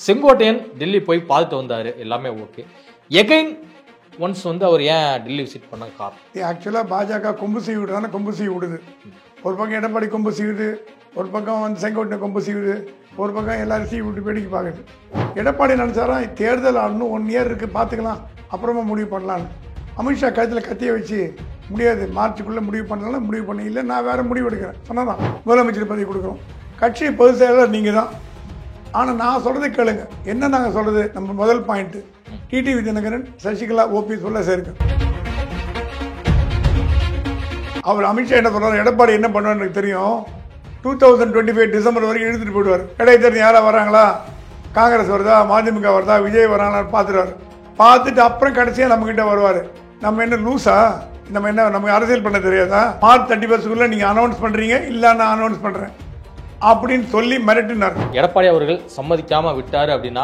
செங்கோட்டையன் டெல்லி போய் பார்த்துட்டு வந்தாரு, எல்லாமே ஓகே. எகைன் ஒன்ஸ் வந்து அவர் ஏன் டெல்லி விசிட் பண்ண காரணம்? ஆக்சுவலாக பாஜக கொம்பு சீவிடுறாங்க, கொம்பு சீவி விடுது. ஒரு பக்கம் எடப்பாடி கொம்பு சீவுது, ஒரு பக்கம் வந்து செங்கோட்டை கொம்பு சீவுது, ஒரு பக்கம் எல்லாரும் சீவி விட்டு வேடிக்கை பார்க்குது. எடப்பாடி நினச்சாரா தேர்தல் இன்னும் 1 இயர் இருக்குது, பார்த்துக்கலாம், அப்புறமா முடிவு பண்ணலான்னு. அமித்ஷா கழுத்தில் கத்தியை வச்சு முடியாது, மார்ச்சுக்குள்ளே முடிவு பண்ணலாம், முடிவு பண்ணி இல்லை நான் வேறு முடிவு எடுக்கிறேன் சொன்னதான் முதலமைச்சர் பதவி கொடுக்குறோம். கட்சி பொதுச் செயலாளர் நீங்கள் தான். ஆனால் நான் சொல்கிறத கேளுங்க, என்ன நாங்கள் சொல்கிறது, நம்ம முதல் point TTV Dhinakaran Sasikala OPS உள்ள சேர்க்க. அவர் அமித்ஷா என்ன சொல்கிறார், எடப்பாடி என்ன பண்ணுவார் எனக்கு தெரியும், 2025 டிசம்பர் வரைக்கும் இழுத்துட்டு போயிடுவார். இடைத்தேர்தல் யாராக வராங்களா, காங்கிரஸ் வருதா, மதிமுக வருதா, விஜய் வராங்களான்னு பார்த்துருவார். பார்த்துட்டு அப்புறம் கடைசியாக நம்மக்கிட்ட வருவார். நம்ம என்ன லூஸா, நம்ம அரசியல் பண்ண தெரியாதா, மார்ச் 31 நீங்கள் அனௌன்ஸ் பண்ணுறீங்க, இல்லை நான் அனௌன்ஸ் பண்ணுறேன் அப்படின்னு சொல்லி மிரட்டினார். எடப்பாடி அவர்கள் சம்மதிக்காம விட்டாரு அப்படின்னா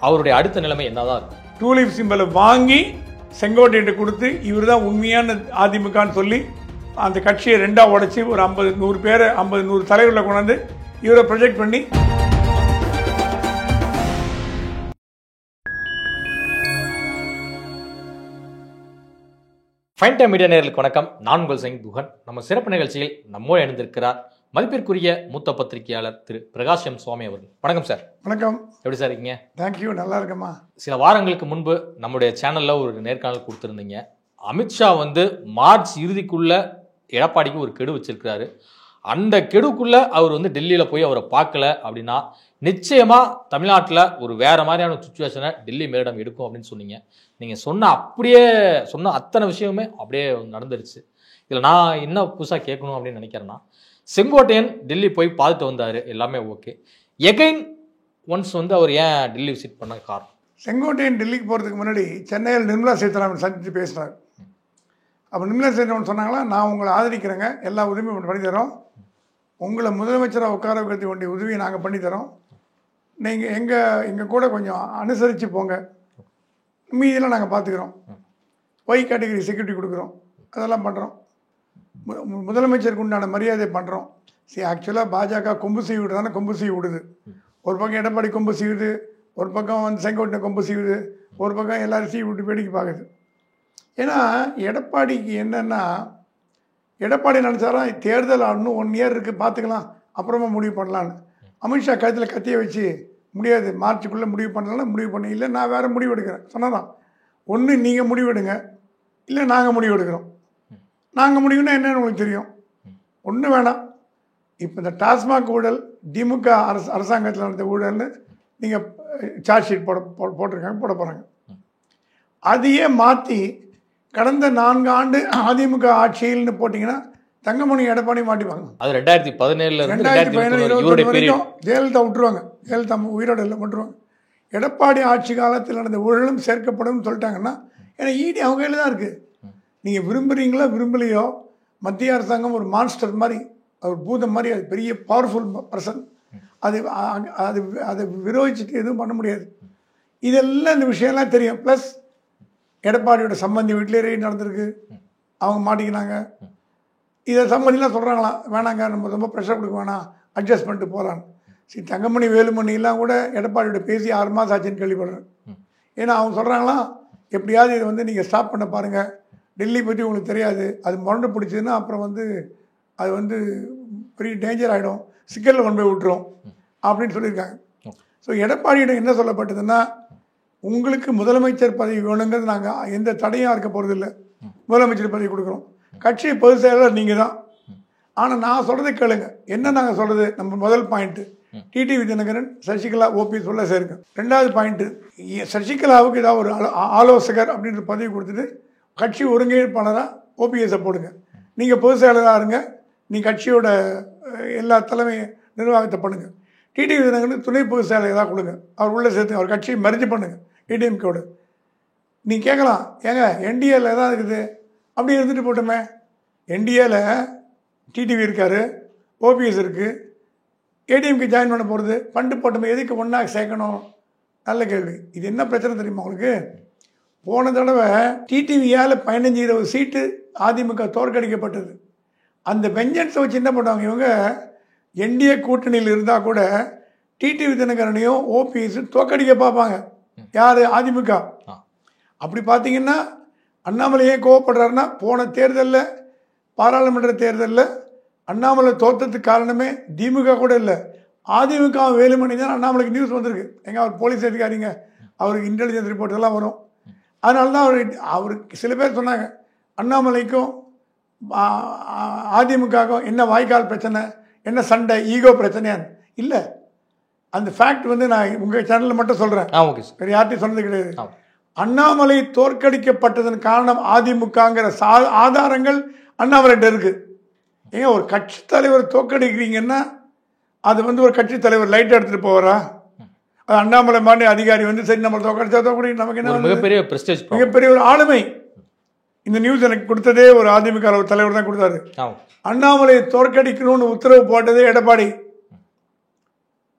அவருடைய அடுத்த நிலைமை என்னதான் இருக்கும்? டூலிப் சிம்பலை வாங்கி செங்கோட்டையிட்ட கொடுத்து இவர் தான் உண்மையான அதிமுகன்னு சொல்லி அந்த கட்சியை 2ஆக உடைச்சி ஒரு 50-100 பேரை 50-100 தலைவர்களை கொண்டாந்து இவரை ப்ரொஜெக்ட் பண்ணி ஃபைன் டைம் மீடியா நேயர்களுக்கு வணக்கம். நான் உங்கள் சைன் குகன். நம்ம சிறப்பு நிகழ்ச்சியில் நம்மோடு இணைந்திருக்கிறார் மதிப்பிற்குரிய மூத்த பத்திரிகையாளர் திரு பிரகாஷ் எம் சுவாமி அவர்கள். வணக்கம் சார். வணக்கம். எப்படி சார் இருக்கீங்க? தேங்க்யூ, நல்லா இருக்கம்மா. சில வாரங்களுக்கு முன்பு நம்முடைய சேனலில் ஒரு நேர்காணல் கொடுத்துருந்தீங்க. அமித்ஷா வந்து மார்ச் இறுதிக்குள்ள எடப்பாடிக்கு ஒரு கெடு வச்சிருக்கிறாரு. அந்த கெடுக்குள்ள அவர் வந்து டெல்லியில் போய் அவரை பார்க்கல அப்படின்னா நிச்சயமா தமிழ்நாட்டில் ஒரு வேற மாதிரியான சுச்சுவேஷனை டெல்லி மேலிடம் எடுக்கும் அப்படின்னு சொன்னீங்க. நீங்கள் சொன்ன அத்தனை விஷயமே அப்படியே நடந்துருச்சு. இதில் நான் என்ன புதுசாக கேட்கணும் அப்படின்னு நினைக்கிறேன்னா, செங்கோட்டையன் டெல்லி போய் பார்த்துட்டு வந்தார், எல்லாமே ஓகே. எகைன் ஒன்ஸ் வந்து அவர் ஏன் டெல்லி விசிட் பண்ண காரணம்? செங்கோட்டையன் டெல்லிக்கு போகிறதுக்கு முன்னாடி சென்னையில் நிர்மலா சீதாராமன் சந்தித்து பேசினார். அப்போ நிர்மலா சீதாராமன் சொன்னாங்களா, நான் உங்களை ஆதரிக்கிறேங்க, எல்லா உதவியும் பண்ணித்தரோம், உங்களை முதலமைச்சராக உட்கார வைக்க வேண்டிய உதவியை நாங்கள் பண்ணித்தரோம், நீங்கள் எங்கள் கூட கொஞ்சம் அனுசரித்து போங்க, மீதியெல்லாம் நாங்கள் பார்த்துக்கிறோம், ஒய் கேட்டகரி செக்யூரிட்டி கொடுக்குறோம், அதெல்லாம் பண்ணுறோம், முதலமைச்சருக்கு உண்டான மரியாதை பண்ணுறோம். ஆக்சுவலாக பாஜக கொம்பு சீவி விடுறதானே, கொம்பு சீவி விடுது. ஒரு பக்கம் எடப்பாடி கொம்பு சீவுது, ஒரு பக்கம் வந்து செங்கோட்டை கொம்பு சீவுது, ஒரு பக்கம் எல்லாரும் சீவி விட்டு வேடிக்கை பார்க்குது. ஏன்னா எடப்பாடிக்கு என்னென்னா, எடப்பாடி நினச்சாரா தேர்தல் இன்னும் 1 இயர் இருக்குது, பார்த்துக்கலாம், அப்புறமா முடிவு பண்ணலான்னு. அமித்ஷா கழுத்தில் கத்தியை வச்சு முடியாது, மார்ச்சுக்குள்ளே முடிவு பண்ணலாம், முடிவு பண்ணி இல்லை நான் வேறு முடிவு எடுக்கிறேன் சொன்னதான். ஒன்று நீங்கள் முடிவு எடுங்க, இல்லை நாங்கள் முடிவு எடுக்கிறோம். நாங்கள் முடிவுன்னா என்னன்னு உங்களுக்கு தெரியும், ஒன்றும் வேணாம். இப்போ இந்த டாஸ்மாக் ஊழல் திமுக அரசாங்கத்தில் நடந்த ஊழல்னு நீங்கள் சார்ஜ் ஷீட் போட்டிருக்காங்க, போட போகிறாங்க. அதையே மாற்றி கடந்த 4 ஆண்டு அதிமுக ஆட்சியில்னு போட்டிங்கன்னா தங்கமணி எடப்பாடி மாட்டிப்பாங்க. அது 2017 வரைக்கும் ஜெயலலிதா விட்டுருவாங்க, ஜெயலலிதா உயிரோடு இல்லை விட்டுருவாங்க. எடப்பாடி ஆட்சி காலத்தில் நடந்த ஊழலும் சேர்க்கப்படும் சொல்லிட்டாங்கன்னா, ஏன்னா ஈடி அவங்க கையில் தான் இருக்குது. நீங்கள் விரும்புகிறீங்களோ விரும்பலையோ, மத்திய அரசாங்கம் ஒரு மான்ஸ்டர் மாதிரி, ஒரு பூதம் மாதிரி, அது பெரிய பவர்ஃபுல் பர்சன், அதை விரோதிச்சுட்டு எதுவும் பண்ண முடியாது. இதெல்லாம் இந்த விஷயம்லாம் தெரியும். ப்ளஸ் எடப்பாடியோட சம்பந்தி வீட்டிலே ரெய்டு நடந்திருக்கு, அவங்க மாட்டிக்கினாங்க. இதை சம்பந்திலாம் சொல்கிறாங்களாம், வேணாங்க நம்ம ரொம்ப ப்ரெஷர் கொடுக்க வேணாம், அட்ஜஸ்ட் பண்ணிட்டு போகலான்னு. சரி, தங்கமணி வேலுமணிலாம் கூட எடப்பாடியோட பேசி 6 மாதம் ஆச்சுன்னு கேள்விப்படுறேன். ஏன்னா அவங்க சொல்கிறாங்களாம், எப்படியாவது இதை வந்து நீங்கள் ஸ்டாப் பண்ண பாருங்கள், டெல்லி பற்றி உங்களுக்கு தெரியாது, அது முரண்டு பிடிச்சதுன்னா அப்புறம் வந்து அது வந்து பெரிய டேஞ்சர் ஆகிடும், சிக்கலில் கொண்டு போய் விட்டுரும் அப்படின்னு சொல்லியிருக்காங்க. ஸோ எடப்பாடியிடம் என்ன சொல்லப்பட்டதுன்னா, உங்களுக்கு முதலமைச்சர் பதவி வேணுங்கிறது நாங்கள் எந்த தடையாக இருக்க போகிறதில்லை, முதலமைச்சர் பதவி கொடுக்குறோம், கட்சி பொதுச் செயலாளர் நீங்கள் தான். ஆனால் நான் சொல்கிறத கேளுங்க, என்ன நாங்கள் சொல்கிறது, நம்ம முதல் point TTV Dhinakaran Sasikala OPS உள்ள சேர்க்க. 2வது பாயிண்ட்டு, சசிகலாவுக்கு ஏதாவது ஒரு ஆலோசகர் அப்படின்ற பதவி கொடுத்துட்டு கட்சி ஒருங்கிணைப்பாளராக ஓபிஎஸை போடுங்க, நீங்கள் பொதுச் செயலாளராக இருங்க, நீ கட்சியோட எல்லா தலைமை நிர்வாகத்தை பண்ணுங்கள். டிடிவி தினகரன் துணை பொதுச் செயலாளர் தான் கொடுங்க, அவர் உள்ளே சேர்த்து அவர் கட்சியை மெர்ஜ் பண்ணுங்கள் ஏடிஎம்கேவோட. நீ கேட்கலாம், ஏங்க என்டிஏல எதாவது இருக்குது, அப்படி இருந்துட்டு போட்டோமே, என்டிஏல டிடிவி இருக்கார், ஓபிஎஸ் இருக்குது, ஏடிஎம்கே ஜாயின் பண்ண போகிறது, ஃபண்டு போட்டோமே, எதுக்கு ஒன்றா சேர்க்கணும்? நல்ல கேள்வி. இது என்ன பிரச்சனை தெரியுமா உங்களுக்கு? போன தடவை டிடிவியால் 15-20 சீட்டு அதிமுக தோற்கடிக்கப்பட்டது. அந்த வெஞ்சன்ஸை வச்சு என்ன பண்ணுவாங்க இவங்க, என்டிஏ கூட்டணியில் இருந்தால் கூட டிடிவி தினகரனையும் ஓபிஎஸ் தோக்கடிக்க பார்ப்பாங்க. யார்? அதிமுக. அப்படி பார்த்தீங்கன்னா அண்ணாமலையே கோவப்படுறாருன்னா, போன தேர்தலில் பாராளுமன்ற தேர்தலில் அண்ணாமலை தோற்றத்துக்கு காரணமே திமுக கூட இல்லை, அதிமுக வேலுமணி தான். அண்ணாமலைக்கு நியூஸ் வந்திருக்கு, எங்கே அவர் போலீஸ் அதிகாரிங்க, அவருக்கு இன்டெலிஜென்ஸ் ரிப்போர்ட் எல்லாம் வரும். அதனால தான் அவருக்கு சில பேர் சொன்னாங்க அண்ணாமலைக்கும் அதிமுகவுக்கும் என்ன வாய்க்கால் பிரச்சனை, என்ன சண்டை, ஈகோ பிரச்சனையான்னு இல்லை. அந்த ஃபேக்ட் வந்து நான் உங்கள் சேனலில் மட்டும் சொல்கிறேன், வேறு யார்ட்டையும் சொன்னது கிடையாது. அண்ணாமலை தோற்கடிக்கப்பட்டதன் காரணம் அதிமுகங்கிற ஆதாரங்கள் அண்ணாமலைகிட்ட இருக்கு. ஏங்க ஒரு கட்சி தலைவர் தோற்கடிக்கிறீங்கன்னா அது வந்து ஒரு கட்சி தலைவர் லைட்டாக எடுத்துகிட்டு போவாரா? அது அண்ணாமலை மாதிரி அதிகாரி வந்து சரி நம்ம தோற்கடிச்சா தோற்கடி நமக்கு என்ன, மிகப்பெரிய பிரஸ்டேஜ், மிகப்பெரிய ஒரு ஆளுமை. இந்த நியூஸ் எனக்கு கொடுத்ததே ஒரு அதிமுக தலைவர் தான் கொடுத்தாரு. அண்ணாமலை தோற்கடிக்கணும்னு உத்தரவு போட்டதே எடப்பாடி.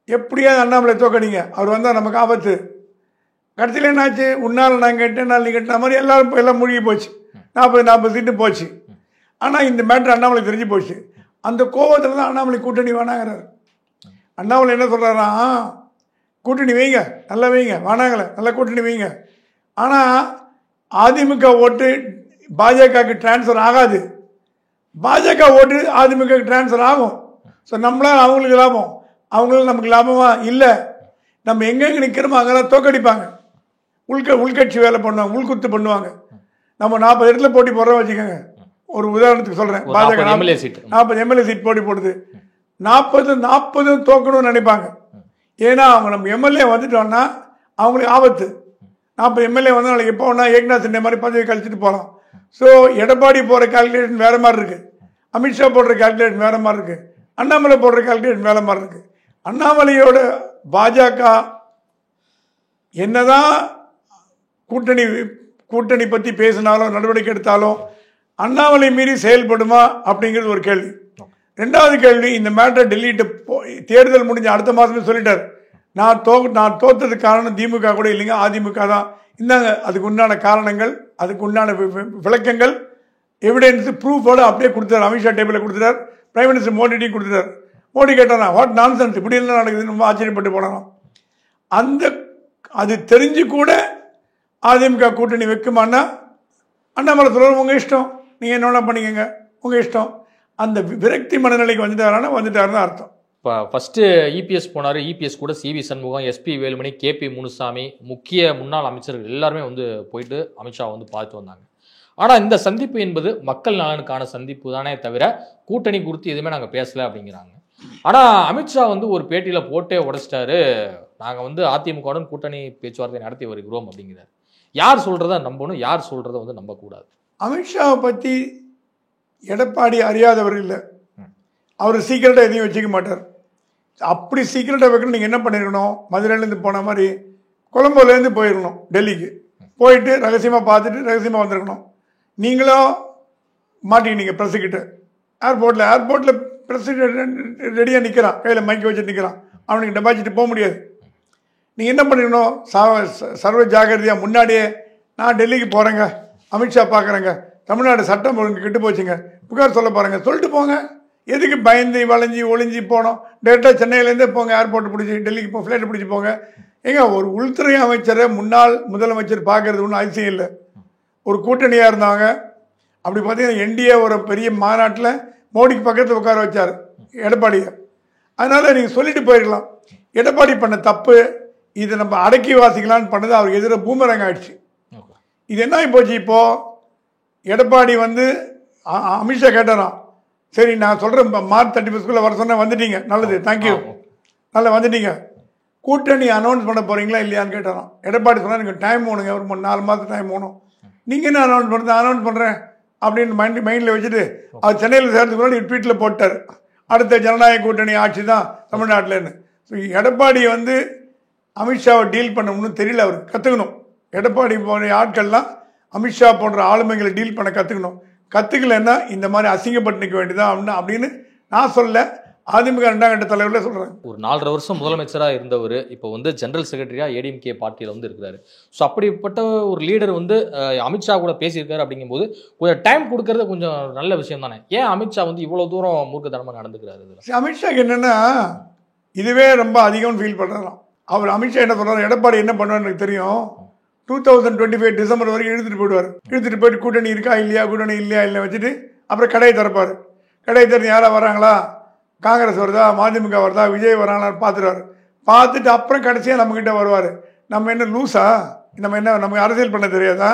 எப்படியாவது அண்ணாமலை தோற்கடிங்க, அவர் வந்தால் நமக்கு ஆபத்து. கடைசியில் என்னாச்சு, உன்னால் நான் கேட்டேன் நாள் நீ கேட்ட மாதிரி எல்லாம் மூழ்கி போச்சு, 40 சீட்டு போச்சு. ஆனால் இந்த மேட்ரு அண்ணாமலை தெரிஞ்சு போச்சு. அந்த கோபத்தில் தான் அண்ணாமலை கூட்டணி வேணாங்கிறார். அண்ணாமலை என்ன சொல்கிறாரா, கூட்டணி வைங்க, நல்லா வைங்க, வேணாங்களே நல்லா கூட்டணி வைங்க. ஆனால் அதிமுக ஓட்டு பாஜகவுக்கு டிரான்ஸ்ஃபர் ஆகாது, பாஜக ஓட்டு அதிமுகவுக்கு டிரான்ஸ்ஃபர் ஆகும். ஸோ நம்மளால் அவங்களுக்கு லாபம், அவங்களும் நமக்கு லாபமா இல்லை. நம்ம எங்கெங்கே நிற்கிறோமோ அங்கெல்லாம் தோக்கடிப்பாங்க, உள்கட்சி வேலை பண்ணுவாங்க, உள்குத்து பண்ணுவாங்க. நம்ம 40 இடத்துல போட்டி போடுறோம் வச்சுக்கோங்க. ஒரு உதாரணத்துக்கு சொல்கிறேன், பாஜக 40 எம்எல்ஏ சீட் போட்டி போடுது, 40 தோக்கணும்னு நினைப்பாங்க. ஏன்னா அவங்க நம்ம எம்எல்ஏ வந்துட்டோம்னா அவங்களுக்கு ஆபத்து. 40 எம்எல்ஏ வந்து நாளைக்கு எப்போ ஒன்றா ஏக்நாத் சிண்டே மாதிரி பதவி கழிச்சிட்டு போகலாம். ஸோ எடப்பாடி போடுற கால்குலேஷன் வேறு மாதிரி இருக்குது, அமித்ஷா போடுற கால்குலேஷன் வேறு மாதிரி இருக்குது, அண்ணாமலை போடுற கால்குலேஷன் வேறு மாதிரி இருக்குது. அண்ணாமலையோட பாஜக என்னதான் கூட்டணி பற்றி பேசினாலும் நடவடிக்கை எடுத்தாலும் அண்ணாமலை மீறி செயல்படுமா அப்படிங்கிறது ஒரு கேள்வி. ரெண்டாவது கேள்வி, இந்த மேட்டர் டெல்லிட்டு தேர்தல் முடிஞ்ச அடுத்த மாதமே சொல்லிட்டார், நான் தோற்றதுக்கு காரணம் திமுக கூட இல்லைங்க, அதிமுக தான். இந்தாங்க அதுக்கு உண்டான காரணங்கள், அதுக்கு உண்டான விளக்கங்கள், எவிடன்ஸ் ப்ரூஃபோடு அப்படியே கொடுத்தாரு. அமித்ஷா டேபிளில் கொடுத்துட்டார், பிரைம் மினிஸ்டர் மோடிட்டையும் கொடுத்துட்டார். மோடி கேட்டாரா, வாட் நான்சென்ஸ், இப்படி எல்லாம் நடக்குதுன்னு ரொம்ப ஆச்சரியப்பட்டு போனாராம். அது தெரிஞ்சு கூட அதிமுக கூட்டணி வைக்குமானா அண்ணாமலை சொல்ற உங்கள் இஷ்டம், நீங்கள் என்ன பண்ணிக்கங்க, உங்கள் இஷ்டம். அந்த விரக்தி மனநிலைக்கு வந்துட்டாருன்னு அர்த்தம். இப்போ ஃபஸ்ட்டு இபிஎஸ் போனார், இபிஎஸ் கூட CV Shanmugam, SP Velumani, KP Munusamy, முக்கிய முன்னாள் அமைச்சர்கள் எல்லாருமே வந்து போயிட்டு அமித்ஷா வந்து பார்த்து வந்தாங்க. ஆனால் இந்த சந்திப்பு என்பது மக்கள் நலனுக்கான சந்திப்பு தானே தவிர கூட்டணி குறித்து எதுவுமே நாங்கள் பேசலை அப்படிங்கிறாங்க. ஆனால் அமித்ஷா வந்து ஒரு பேட்டியில் போட்டே உடைச்சிட்டாரு, நாங்கள் வந்து அதிமுகவுடன் கூட்டணி பேச்சுவார்த்தை நடத்தி வருகிறோம் அப்படிங்கிறார். யார் சொல்கிறத நம்பணும், யார் சொல்கிறத வந்து நம்பக்கூடாது? அமித்ஷாவை பற்றி எடப்பாடி அறியாதவர் இல்லை, அவர் சீக்கிரட்டாக எதையும் வச்சுக்க மாட்டார். அப்படி சீக்கிரட்டாக வைக்கணும், நீங்கள் என்ன பண்ணியிருக்கணும், மதுரையிலேருந்து போன மாதிரி கொலம்போலேருந்து போயிருக்கணும் டெல்லிக்கு, போயிட்டு ரகசியமாக பார்த்துட்டு ரகசியமாக வந்திருக்கணும். நீங்களும் மாட்டிக்கிட்டீங்க ப்ரெஸ்ஸுக்கிட்ட. ஏர்போர்ட்டில் ப்ரெஸ்ஸுக்கிட்ட ரெடியாக நிற்கிறான், கையில் மைக்கை வச்சுட்டு நிற்கிறான், அவனுக்கு டெபாசிட்டு போக முடியாது. நீங்கள் என்ன பண்ணிக்கணும், சர்வ ஜாகிரதையாக முன்னாடியே நான் டெல்லிக்கு போகிறேங்க, அமித்ஷா பார்க்குறேங்க, தமிழ்நாடு சட்டம் ஒழுங்கு கெட்டு போச்சுங்க, புகார் சொல்ல போகிறேங்க, சொல்லிட்டு போங்க. எதுக்கு பயந்து வளைஞ்சி ஒளிஞ்சி போனோம், டேரெக்டாக சென்னையிலேருந்தே போங்க, ஏர்போர்ட்டு பிடிச்சி டெல்லிக்கு போ, ஃப்ளைட்டை பிடிச்சி போங்க. ஏங்க ஒரு உள்துறை அமைச்சரை முன்னாள் முதலமைச்சர் பார்க்கறது ஒன்றும் அவசியம் இல்லை. ஒரு கூட்டணியாக இருந்தாங்க, அப்படி பார்த்தீங்கன்னா என்டிஏ ஒரு பெரிய மாநாட்டில் மோடிக்கு பக்கத்தில் உட்கார வச்சார் எடப்பாடியை. அதனால் நீங்கள் சொல்லிட்டு போயிருக்கலாம். எடப்பாடி பண்ண தப்பு, இதை நம்ம அடக்கி வாசிக்கலான்னு பண்ணது அவருக்கு எதிராக பூமரங்க ஆயிடுச்சு. இது என்ன ஆகி போச்சு, இப்போது எடப்பாடி வந்து அமித்ஷா கேட்டாராம், சரி நான் சொல்கிறேன் மார்ச் 31 வர சொன்ன, வந்துட்டீங்க, நல்லது, தேங்க்யூ, நல்லா வந்துட்டீங்க, கூட்டணி அனௌன்ஸ் பண்ண போகிறீங்களா இல்லையான்னு கேட்டாராம். எடப்பாடி சொன்னால் எனக்கு டைம் வேணுங்க, ஒரு 4 மாதம் டைம் வேணும். நீங்கள் என்ன அனௌன்ஸ் பண்ணுறது, அனௌன்ஸ் பண்ணுறேன் அப்படின்னு மைண்டில் வச்சுட்டு அவர் சென்னையில் சேர்த்துக்கு முன்னாடி ட்வீட்டில் போட்டார், அடுத்த ஜனநாயக கூட்டணி ஆட்சி தான் தமிழ்நாட்டில்னு. ஸோ எடப்பாடி வந்து அமித்ஷாவை டீல் பண்ணணும்னு தெரியல, அவர் கற்றுக்கணும். எடப்பாடி போன்ற ஆட்கள்லாம் அமித்ஷா போன்ற ஆளுமைகளை டீல் பண்ண கற்றுக்கணும். கற்றுக்கலன்னா இந்த மாதிரி அசிங்கப்பட்டு நிற்க வேண்டியதான் அப்படின்னு நான் சொல்ல, அதிமுக 2ஆம் கட்ட தலைவரில் சொல்கிறேன். ஒரு 4.5 வருஷம் முதலமைச்சராக இருந்தவர் இப்போ வந்து ஜெனரல் செக்ரட்டரியாக ஏடிஎம்கே பார்ட்டியில் வந்து இருக்கிறாரு. ஸோ அப்படிப்பட்ட ஒரு லீடர் வந்து அமித்ஷா கூட பேசியிருக்காரு. அப்படிங்கும்போது கொஞ்சம் டைம் கொடுக்கறது கொஞ்சம் நல்ல விஷயம் தானே. ஏன் அமித்ஷா வந்து இவ்வளோ தூரம் மூர்க்கத்தனமாக நடந்துக்கிறாரு? அமித்ஷாக்கு என்னென்னா, இதுவே ரொம்ப அதிகம்னு ஃபீல் பண்ணுறாராம். அவர் அமித்ஷா என்ன சொல்கிறார், எடப்பாடி என்ன பண்ணுவான்னு எனக்கு தெரியும், 2025 டிசம்பர் வரைக்கும் இழுத்துட்டு போயிடுவார். இழுத்துட்டு போயிட்டு கூட்டணி இருக்கா இல்லையா, கூட்டணி இல்லையா இல்லை வச்சுட்டு அப்புறம் கடையை திறப்பார். கடையை திறந்து யாராக வராங்களா, காங்கிரஸ் வருதா, மதிமுக வருதா, விஜய் வராங்களான்னு பார்த்துருவார். பார்த்துட்டு அப்புறம் கடைசியாக நம்மக்கிட்ட வருவார். நம்ம என்ன லூஸா, நமக்கு அரசியல் பண்ண தெரியாதா,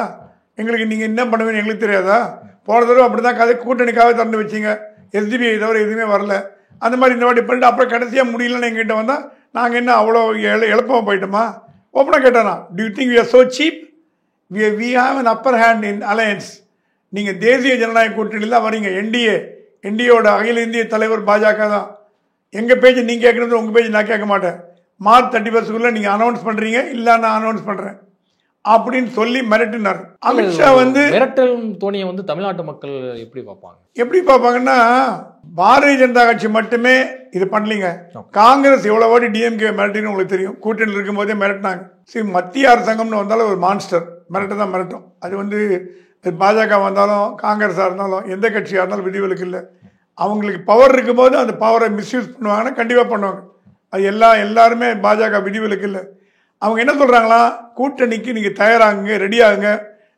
எங்களுக்கு நீங்கள் என்ன பண்ணுவீங்கன்னு எங்களுக்கு தெரியாதா, போன தடவை அப்படி தான் கதை கூட்டணிக்காக திறந்து வச்சிங்க, எஸ்டிபிஐ தவிர எதுவுமே வரல, அந்த மாதிரி இந்த வாட்டி பண்ணிட்டு அப்புறம் கடைசியாக முடியலன்னு எங்கிட்ட வந்தால் நாங்கள் என்ன அவ்வளோ எளப்பமாக போயிட்டோமா? ஓப்பனாக கேட்டானா, do you think we are so cheap, we have an upper hand in alliance. நீங்கள் தேசிய ஜனநாயக கூட்டணியில் தான் வரீங்க, என்டிஏவோட அகில இந்திய தலைவர் பாஜக தான். எங்கள் பேஜ் நீங்கள் கேட்குறது உங்கள் பேஜ் நான் கேட்க மாட்டேன். மார்ச் 31 நீங்கள் அனௌன்ஸ் பண்ணுறீங்க, இல்லை நான் அனௌன்ஸ் பண்ணுறேன் அப்படின்னு சொல்லி மிரட்டினார். அமித்ஷா மிரட்டல் தோனியை தமிழ்நாட்டு மக்கள் எப்படி பார்ப்பாங்கன்னா, பாரதிய ஜனதா கட்சி மட்டுமே இது பண்ணலீங்க, காங்கிரஸ் எவ்வளோ வாட்டி டிஎம்கே மிரட்டின்னு உங்களுக்கு தெரியும். கூட்டணியில் இருக்கும் போதே மிரட்டினாங்க. சரி, மத்திய அரசாங்கம்னு வந்தாலும் ஒரு மான்ஸ்டர் மிரட்ட தான் மிரட்டும். அது பாஜக வந்தாலும் காங்கிரஸாக இருந்தாலும் எந்த கட்சியாக இருந்தாலும் விதிவிலக்கு இல்லை. அவங்களுக்கு பவர் இருக்கும்போது அந்த பவரை மிஸ்யூஸ் பண்ணுவாங்கன்னா கண்டிப்பாக பண்ணுவாங்க. அது எல்லாருமே பாஜக விதிவிலக்கு இல்லை. அவங்க என்ன சொல்கிறாங்களா, கூட்டணிக்கு நீங்கள் தயாராகுங்க, ரெடி ஆகுங்க,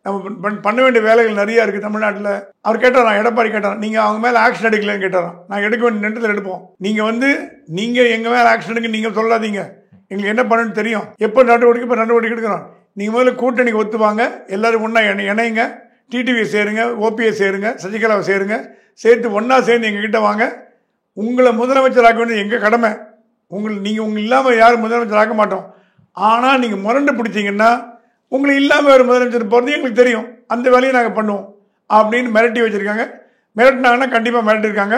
நம்ம பண்ண வேண்டிய வேலைகள் நிறையா இருக்குது தமிழ்நாட்டில். அவர் கேட்டாரான், எடப்பாடி கேட்டாரான், நீங்கள் அவங்க மேலே ஆக்ஷன் எடுக்கலன்னு கேட்டாரான். நாங்கள் எடுக்க வேண்டிய நேரத்தில் எடுப்போம், நீங்கள் எங்கள் மேலே ஆக்ஷன் எடுக்க நீங்கள் சொல்லாதீங்க, எங்களுக்கு என்ன பண்ணணும்னு தெரியும், எப்போ நடவடிக்கை எடுக்கிறோம். நீங்கள் முதல்ல கூட்டணிக்கு ஒத்துவாங்க, எல்லோரும் ஒன்றா இணையுங்க, டிடிவியை சேருங்க, ஓபிஎஸ் சேருங்க, சசிகலாவை சேருங்க, சேர்த்து ஒன்றா சேர்ந்து எங்ககிட்ட வாங்க, உங்களை முதலமைச்சராக்க வேண்டியது எங்கள் கடமை. நீங்கள் இல்லாமல் யாரும் முதலமைச்சர் ஆக்க மாட்டோம். ஆனால் நீங்கள் முரண்டு பிடிச்சிங்கன்னா உங்களை இல்லாமல் வேறு முதலமைச்சர் போகிறது எங்களுக்கு தெரியும், அந்த வேலையை நாங்கள் பண்ணுவோம் அப்படின்னு மிரட்டி வச்சுருக்காங்க. மிரட்டினாங்கன்னா கண்டிப்பாக மிரட்டிருக்காங்க.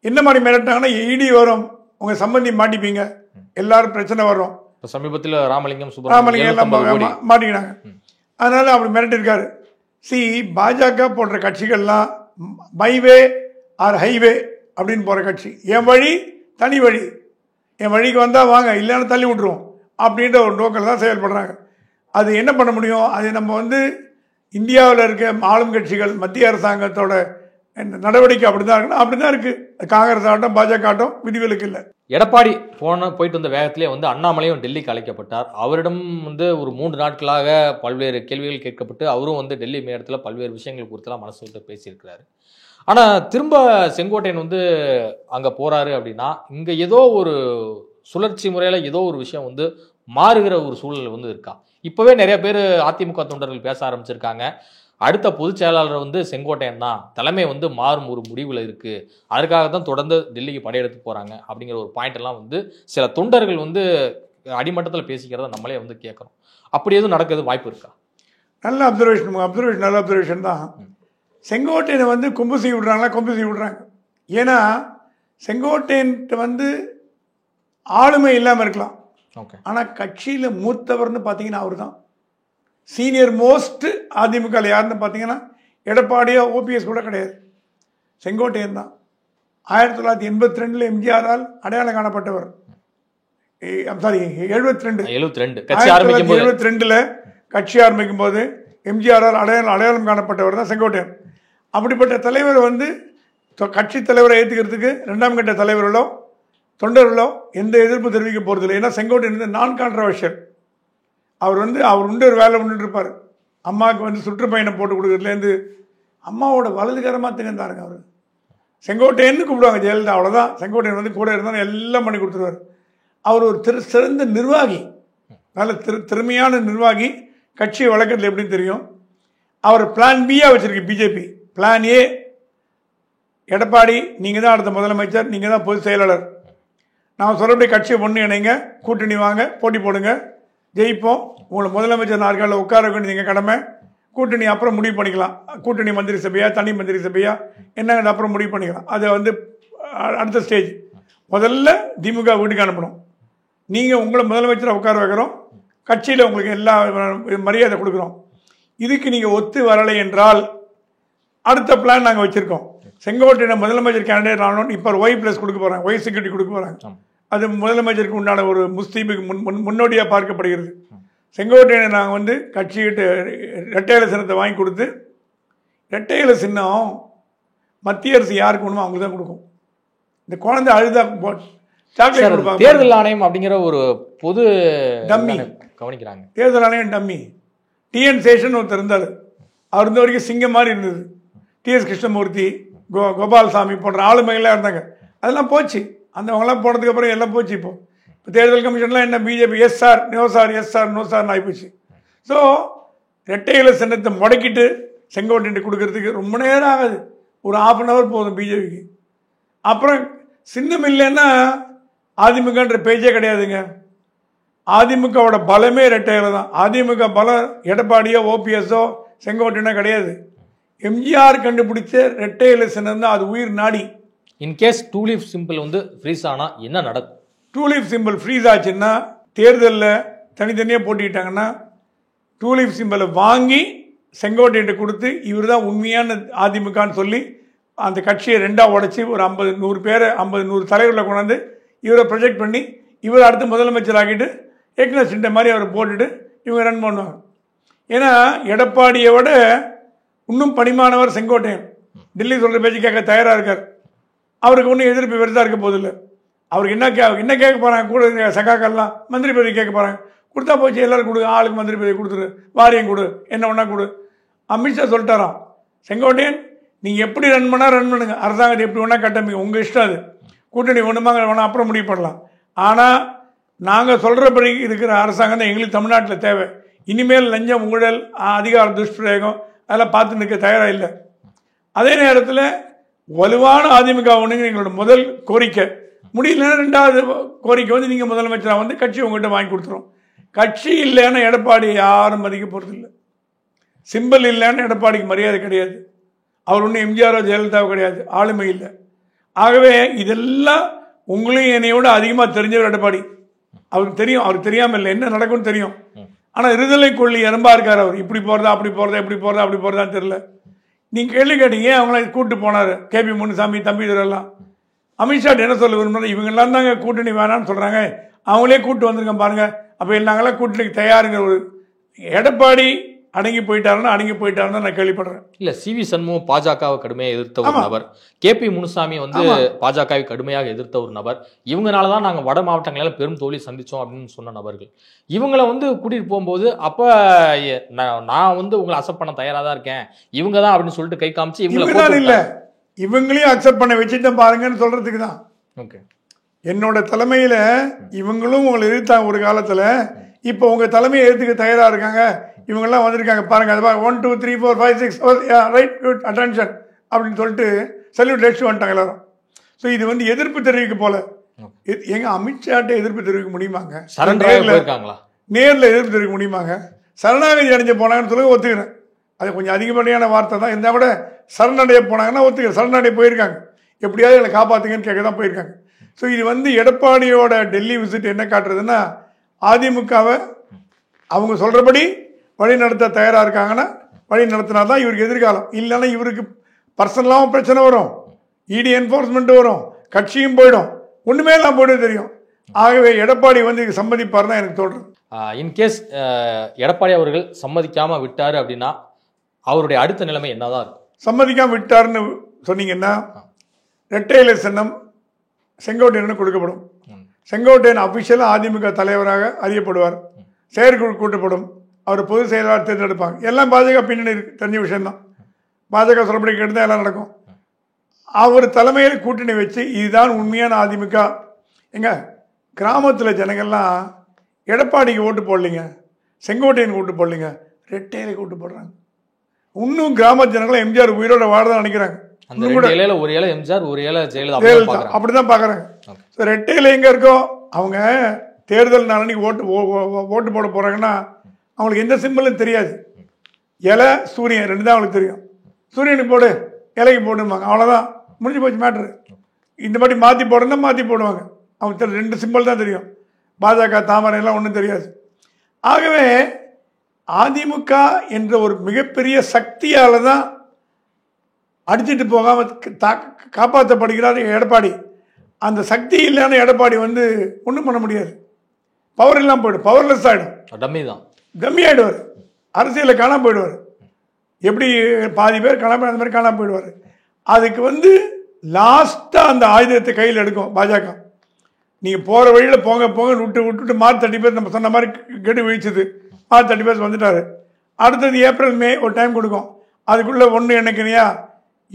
என்ன மாதிரி மிரட்டினாங்கன்னா, இடி வரும், உங்கள் சம்பந்தி மாட்டிப்பீங்க, எல்லாரும் பிரச்சனை வரும். சமீபத்தில் ராமலிங்கம் எல்லாம் மாட்டிக்கினாங்க. அதனால் அப்படி மிரட்டிருக்காரு. பாஜக போன்ற கட்சிகள்லாம் பைவே ஆர் ஹைவே அப்படின்னு போகிற கட்சி. என் வழி தனி வழி, என் வழிக்கு வந்தால் வாங்க, இல்லைன்னா தள்ளி விட்ருவோம் அப்படின்ற ஒரு நோக்கில் தான் செயல்படுறாங்க. அது என்ன பண்ண முடியும், அது நம்ம இந்தியாவில் இருக்க ஆளும் கட்சிகள் மத்திய அரசாங்கத்தோட நடவடிக்கை அப்படி தான் இருக்குன்னா அப்படி தான் இருக்குது. காங்கிரஸ் ஆகட்டும் பாஜக ஆகட்டும் விதிவிலக்கு இல்லை. எடப்பாடி போயிட்டு வந்த வேகத்திலே அண்ணாமலையும் டெல்லிக்கு அழைக்கப்பட்டார். அவரிடம் ஒரு 3 நாட்களாக பல்வேறு கேள்விகள் கேட்கப்பட்டு அவரும் டெல்லி மேடத்தில் பல்வேறு விஷயங்கள் குறித்தெல்லாம் மனசு விட்டு பேசியிருக்கிறாரு. ஆனால் திரும்ப செங்கோட்டையன் அங்கே போகிறாரு அப்படின்னா இங்கே ஏதோ ஒரு சுழற்சி முறையில் ஏதோ ஒரு விஷயம் மாறுகிற ஒரு சூழல் இருக்கா? இப்போவே நிறைய பேர் அதிமுக தொண்டர்கள் பேச ஆரம்பிச்சிருக்காங்க, அடுத்த பொதுச் செயலாளர் செங்கோட்டையன் தான், தலைமை மாறும் ஒரு முடிவில் இருக்குது, அதுக்காக தான் தொடர்ந்து டெல்லிக்கு படையெடுத்து போகிறாங்க அப்படிங்கிற ஒரு பாயிண்ட் எல்லாம் சில தொண்டர்கள் அடிமட்டத்தில் பேசிக்கிறத நம்மளே கேட்குறோம். அப்படி எதுவும் நடக்கிறது வாய்ப்பு இருக்கா? நல்ல அப்சர்வேஷன் தான். செங்கோட்டையனை கொம்பு செய்ய விடுறாங்க. ஏன்னா செங்கோட்டையன்ட்டு ஆளுமை இல்லாமல் இருக்கலாம், ஆனால் கட்சியில் மூத்தவர்னு பார்த்தீங்கன்னா அவர் தான் சீனியர் மோஸ்ட். அதிமுக யாருன்னு பார்த்தீங்கன்னா எடப்பாடியோ ஓபிஎஸ் கூட கிடையாது, செங்கோட்டையன் தான். 1982 எம்ஜிஆரால் அடையாளம் காணப்பட்டவர். 1972 கட்சி ஆரம்பிக்கும் போது எம்ஜிஆரால் அடையாளம் காணப்பட்டவர் தான் செங்கோட்டையன். அப்படிப்பட்ட தலைவர் கட்சி தலைவரை ஏற்றுக்கிறதுக்கு 2ஆம் கட்ட தலைவர்களோ தொண்டர்களோ எந்த எதிர்ப்பு தெரிவிக்க போகிறதில்லை. ஏன்னா செங்கோட்டையன் நான் கான்ட்ரவர்ஷியல். அவர் உண்டு ஒரு வேலை பண்ணிட்டு இருப்பார். அம்மாவுக்கு சுற்றுப்பயணம் போட்டு கொடுக்குறதுலேருந்து அம்மாவோட வலதுகரமாக திகழ்ந்தாருங்க அவர். செங்கோட்டையன்னு கூப்பிடுவாங்க ஜெயலலிதா, அவ்வளோதான். செங்கோட்டையன் கூட இருந்தாலும் எல்லாம் பண்ணி கொடுத்துருவார். அவர் ஒரு சிறந்த நிர்வாகி, நல்ல திறமையான நிர்வாகி. கட்சியை வளர்க்குறதுல எப்படின்னு தெரியும். அவர் பிளான் பியாக வச்சுருக்கு பிஜேபி. பிளான் ஏ, எடப்பாடி நீங்கள் தான் அடுத்த முதலமைச்சர், நீங்கள் தான் பொதுச் செயலாளர், நான் சொல்கிறபடி கட்சியை ஒன்று இணைங்க, கூட்டணி வாங்க, போட்டி போடுங்க, ஜெயிப்போம், உங்களை முதலமைச்சர் நாற்காலில் உட்கார வேண்டியது நீங்கள் கடமை, கூட்டணி அப்புறம் முடிவு பண்ணிக்கலாம், கூட்டணி மந்திரி சபையா தனி மந்திரி சபையா என்னங்க அப்புறம் முடிவு பண்ணிக்கலாம். அது அடுத்த ஸ்டேஜ். முதல்ல திமுக வீட்டுக்கு அனுப்பணும், நீங்கள் உங்களை முதலமைச்சரை உட்கார வைக்கிறோம், கட்சியில் உங்களுக்கு எல்லா மரியாதை கொடுக்குறோம். இதுக்கு நீங்கள் ஒத்து வரலை என்றால் அடுத்த பிளான் நாங்கள் வச்சுருக்கோம். செங்கோட்டையனை முதலமைச்சர் கேண்டிடேட் ஆனோன்னு இப்போ Y+ கொடுக்க போகிறாங்க, Y செக்யூரிட்டி கொடுக்க போகிறாங்க. அது முதலமைச்சருக்கு உண்டான ஒரு முஸ்தீபுக்கு முன்னோடியாக பார்க்கப்படுகிறது. செங்கோட்டையனை நாங்கள் கட்சிக்கிட்ட ரெட்டையில சின்னத்தை வாங்கி கொடுத்து, ரெட்டையில சின்னம் மத்திய அரசு யாருக்கு வேணுமோ அவங்களுக்கு தான் கொடுக்கும். இந்த குழந்தை அழுதா சாக்லேட் கொடுப்பாங்க. தேர்தல் ஆணையம் அப்படிங்கிற ஒரு பொது டம்மி கவனிக்கிறாங்க. தேர்தல் ஆணையம் டம்மி. டிஎன் சேஷன் ஒருத்தர் இருந்தார், அவர் இருந்த வரைக்கும் சிங்கம் மாதிரி இருந்தது. டிஎஸ் கிருஷ்ணமூர்த்தி, கோபால்சாமி போன்ற ஆளுமைகளாக இருந்தாங்க. அதெல்லாம் போச்சு. அவங்களாம் போனதுக்கு அப்புறம் எல்லாம் போச்சு. இப்போ தேர்தல் கமிஷன்லாம் என்ன BJP yes sir no sir yes sir no சார்னு ஆகிப்போச்சு. ஸோ இரட்டை இலை சின்னத்தை முடக்கிட்டு செங்கோட்டையன் கொடுக்கறதுக்கு ரொம்ப நேரம் ஆகுது. ஒரு 1/2 hour போதும் பிஜேபிக்கு. அப்புறம் சின்னம் இல்லைன்னா அதிமுகன்ற பேச்சே கிடையாதுங்க. அதிமுகவோட பலமே இரட்டை இலை தான். அதிமுக பலம் எடப்பாடியோ ஓபிஎஸ்ஓ செங்கோட்டையனோ கிடையாது. எம்ஜிஆர் கண்டுபிடிச்ச இரட்டை இலை சின்னம் தான். அது உயிர் நாடி. இன்கேஸ் டூ லீஃப் சிம்பிள் வந்து ஃப்ரீஸ் ஆனால் என்ன நடக்கும்? டூ லீஃப் சிம்பிள் ஃப்ரீஸ் ஆச்சுன்னா, தேர்தலில் தனித்தனியாக போட்டிட்டாங்கன்னா, டூ லீஃப் சிம்பிளை வாங்கி செங்கோட்டையன் கொடுத்து இவர் தான் உண்மையான அதிமுகன்னு சொல்லி அந்த கட்சியை 2ஆக உடைச்சி ஒரு 50-100 பேரை 50-100 தலைவர்களை கொண்டாந்து இவரை ப்ரொஜெக்ட் பண்ணி இவர் அடுத்து முதலமைச்சர் ஆகிட்டு ஏக்நாத் ஷிண்டே மாதிரி அவரை போட்டுட்டு இவங்க ரன் பண்ணுவாங்க. ஏன்னா எடப்பாடியை விட இன்னும் பணிமானவர் செங்கோட்டையன். டெல்லி சொல்கிற பேச்சு கேட்க தயாராக இருக்கார். அவருக்கு ஒன்றும் எதிர்ப்பு பெருசாக இருக்க போதில்லை. அவருக்கு என்ன கேட்க போகிறாங்க? கூட சகாக்கள்லாம் மந்திரி பதவி கேட்க போகிறாங்க. கொடுத்தா போச்சு, எல்லோரும் கொடு, ஆளுக்கு மந்திரி பதவி கொடுத்துரு, வாரியம் கொடு, என்ன ஒன்றா கொடு. அமித்ஷா சொல்லிட்டாராம், செங்கோட்டையன் நீங்கள் எப்படி ரன் பண்ணால் ரன் பண்ணுங்க, அரசாங்கத்தை எப்படி வேணால் கட்டமைங்க, உங்கள் இஷ்டம். அது கூட்டணி ஒன்றுமாங்க வேணால் அப்புறம் முடிவு பண்ணலாம். ஆனால் நாங்கள் சொல்கிறபடி இருக்கிற அரசாங்கம் தான் எங்களுக்கு தமிழ்நாட்டில் தேவை. இனிமேல் லஞ்சம், ஊழல், அதிகார துஷ்பிரயோகம் அதெல்லாம் பார்த்து நிற்க தயாராக இல்லை. அதே நேரத்தில் வலுவான அதிமுக ஒன்றுங்க எங்களோட முதல் கோரிக்கை. முடியலன்னா 2வது கோரிக்கை வந்து நீங்கள் முதலமைச்சராக வந்து கட்சி உங்கள்கிட்ட வாங்கி கொடுத்துரும். கட்சி இல்லைன்னா எடப்பாடி யாரும் மதிக்க போகிறது இல்லை. சிம்பிள் இல்லைன்னு எடப்பாடிக்கு மரியாதை கிடையாது. அவர் ஒன்றும் எம்ஜிஆரோ ஜெயலலிதாவோ கிடையாது, ஆளுமை இல்லை. ஆகவே இதெல்லாம் உங்களையும் என்னையோட அதிகமாக தெரிஞ்சவர் எடப்பாடி. அவருக்கு தெரியும், அவருக்கு தெரியாமல் இல்லை, என்ன நடக்கும்னு தெரியும். ஆனால் இருதலை கொள்ளி எறும்பா இருக்கார் அவர். இப்படி போகிறதா அப்படி போகிறதா, எப்படி போகிறதா அப்படி போகிறதான்னு தெரியல. நீங்கள் கேள்வி கேட்டீங்க, அவங்கள கூப்பிட்டு போனார் கேபி முனுசாமி, தம்பி இதெல்லாம். அமித்ஷா என்ன சொல்ல விரும்புறது, இவங்கெல்லாம் தாங்க கூட்டணி வேணான்னு சொல்கிறாங்க, அவங்களே கூப்பிட்டு வந்திருக்கேன் பாருங்க, அப்போ நாங்களாம் கூட்டணிக்கு தயாருங்க. ஒரு எடப்பாடி அடங்கி போயிட்டாருன்னு நான் கேள்விப்படுறேன். இல்ல, சிவி சண்முகம் பாஜகவை கடுமையாக எதிர்த்த ஒரு நபர், கேபி முனுசாமி வந்து பாஜகவை கடுமையாக எதிர்த்த ஒரு நபர். இவங்கனாலதான் நாங்க வட மாவட்டங்களில் பெரும் தோல்வி சந்திச்சோம் அப்படின்னு சொன்ன நபர்கள். இவங்களை வந்து கூட்டிட்டு போகும்போது அப்ப நான் வந்து உங்களை அக்செப்ட் பண்ண தயாரா தான் இருக்கேன், இவங்க தான் அப்படின்னு சொல்லிட்டு கை காமிச்சு இவங்களை இல்ல இவங்களையும் அக்செப்ட் பண்ண வச்சுட்டேன் பாருங்கன்னு சொல்றதுக்கு தான். ஓகே, என்னோட தலைமையில இவங்களும் உங்களை எதிர்த்தாங்க ஒரு காலத்துல, இப்போ உங்க தலைமையை எதிர்த்துக்க தயாரா இருக்காங்க, இவங்கெல்லாம் வந்திருக்காங்க பாருங்க, அது 1 2 3 4 5 6 ரைட் குட் அட்டென்ஷன் அப்படின்னு சொல்லிட்டு சல்யூட் அடிச்சு வந்துட்டாங்க எல்லாரும். ஸோ இது வந்து எதிர்ப்பு தெரிவிக்க போல. எங்க அமித்ஷாட்ட எதிர்ப்பு தெரிவிக்க முடியுமாங்க? நேரில் எதிர்ப்பு தெரிவிக்க முடியுமாங்க? சரணாகதி அடைஞ்ச போனாங்கன்னு சொல்லி ஒத்துக்கிறேன். அது கொஞ்சம் அதிகப்படியான வார்த்தை தான் இருந்தால் கூட சரணடைய போனாங்கன்னா ஒத்துக்கிறேன். சரணடைய போயிருக்காங்க, எப்படியாவது எங்களை காப்பாற்றுங்கன்னு கேட்க தான் போயிருக்காங்க. ஸோ இது வந்து எடப்பாடியோட டெல்லி விசிட் என்ன காட்டுறதுன்னா, அதிமுகவை அவங்க சொல்கிறபடி வழி நடத்த தயாராக இருக்காங்கன்னா வழி நடத்தினா தான் இவருக்கு எதிர்காலம். இல்லைன்னா இவருக்கு பர்சனலாகவும் பிரச்சனை வரும், இடி என்ஃபோர்ஸ்மெண்ட் வரும், கட்சியும் போயிடும், ஒன்றுமே எல்லாம் போய்ட்டு தெரியும். ஆகவே எடப்பாடி வந்து சம்மதிப்பார் தான் எனக்கு தோன்றுது. இன்கேஸ் எடப்பாடி அவர்கள் சம்மதிக்காம விட்டாரு அப்படின்னா அவருடைய அடுத்த நிலைமை என்னதான் இருக்கும்? சம்மதிக்காம விட்டாருன்னு சொன்னீங்கன்னா இரட்டை இலை சின்னம் செங்கோட்டையனுக்கு கொடுக்கப்படும். செங்கோட்டையன் அபிஷியலாக அதிமுக தலைவராக அறியப்படுவார். செயற்குழு கூட்டப்படும், அவர் பொதுச் செயலாளர் தேர்ந்தெடுப்பாங்க. எல்லாம் பாஜக பின்னணி தெரிஞ்ச விஷயம்தான். பாஜக சொல்றபடி கேட்டு தான் எல்லாம் நடக்கும். அவர் தலைமையில் கூட்டணி வச்சு இதுதான் உண்மையான அதிமுக. எங்க கிராமத்தில் ஜனங்கள்லாம் எடப்பாடிக்கு ஓட்டு போடலைங்க, செங்கோட்டையனுக்கு ஓட்டு போடலைங்க, இரட்டை இலைக்கு ஓட்டு போடுறாங்க. இன்னும் கிராம ஜனங்களும் எம்ஜிஆர் உயிரோட வாழதான் நினைக்கிறாங்க. அப்படிதான் பாக்குறாங்க. இரட்டை இலை எங்க இருக்கோ அவங்க தேர்தல் நாளைக்கு ஓட்டு போட போறாங்கன்னா அவங்களுக்கு எந்த சிம்பிளும் தெரியாது. இலை சூரியன் 2 தான் அவங்களுக்கு தெரியும். சூரியனுக்கு போடு, இலைக்கு போடுவாங்க, அவ்வளோதான், முடிஞ்சு போச்சு மேட்ரு. இந்த மாதிரி மாற்றி போடணும்னா மாற்றி போடுவாங்க. அவங்க 2 சிம்பிள் தான் தெரியும். பாஜக தாமரை எல்லாம் ஒன்றும் தெரியாது. ஆகவே அதிமுக என்ற ஒரு மிகப்பெரிய சக்தியால் தான் அடிச்சுட்டு போகாமல் காப்பாற்றப்படுகிறார் எடப்பாடி. அந்த சக்தி இல்லைன்னு எடப்பாடி வந்து ஒன்றும் பண்ண முடியாது. பவர் இல்லாமல் போயிடும், பவர்லெஸ் ஆகிடும், டம்மி ஆகிடுவார், அரசியலில் காணாமல் போயிடுவார். எப்படி பாதி பேர் காணாமல் அந்த மாதிரி காணாமல் போயிடுவார். அதுக்கு வந்து லாஸ்ட்டாக அந்த ஆயுதத்தை கையில் எடுக்கும் பாஜக. நீங்கள் போகிற வழியில் போங்க விட்டுட்டு மார்ச் 31 நம்ம சொன்ன மாதிரி கெடு வீழ்ச்சிது. மார்ச் 31 வந்துட்டார். அடுத்தது ஏப்ரல் மே ஒரு டைம் கொடுக்கும். அதுக்குள்ளே ஒன்று இணைக்கணையா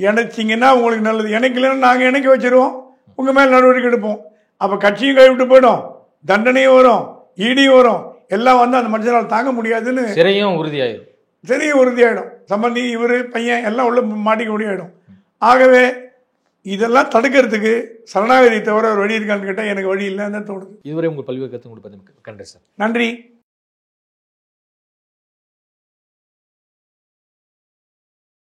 இணைச்சிங்கன்னா உங்களுக்கு நல்லது. இணைக்கலைன்னா நாங்கள் இணைக்க வச்சுருவோம், உங்கள் மேலே நடவடிக்கை எடுப்போம். அப்போ கட்சியும் கைவிட்டு போயிடும், தண்டனையும் வரும், ஈடியும் வரும், எல்லாம் வந்து அந்த மனுஷனால் தாங்க முடியாதுன்னு சிறையும் உறுதியாயிடும். சம்பந்தி இவர் பையன் எல்லாம் உள்ள மாட்டிக்க முடியாயிடும். ஆகவே இதெல்லாம் தடுக்கிறதுக்கு சரணாகதி தவிர ஒரு வழி இருக்கான்னு கேட்டால் எனக்கு வழி இல்லைன்னு தோணுது. இதுவரை உங்கள் பல்வேறு கருத்து கொடுப்பது நன்றி சார். நன்றி.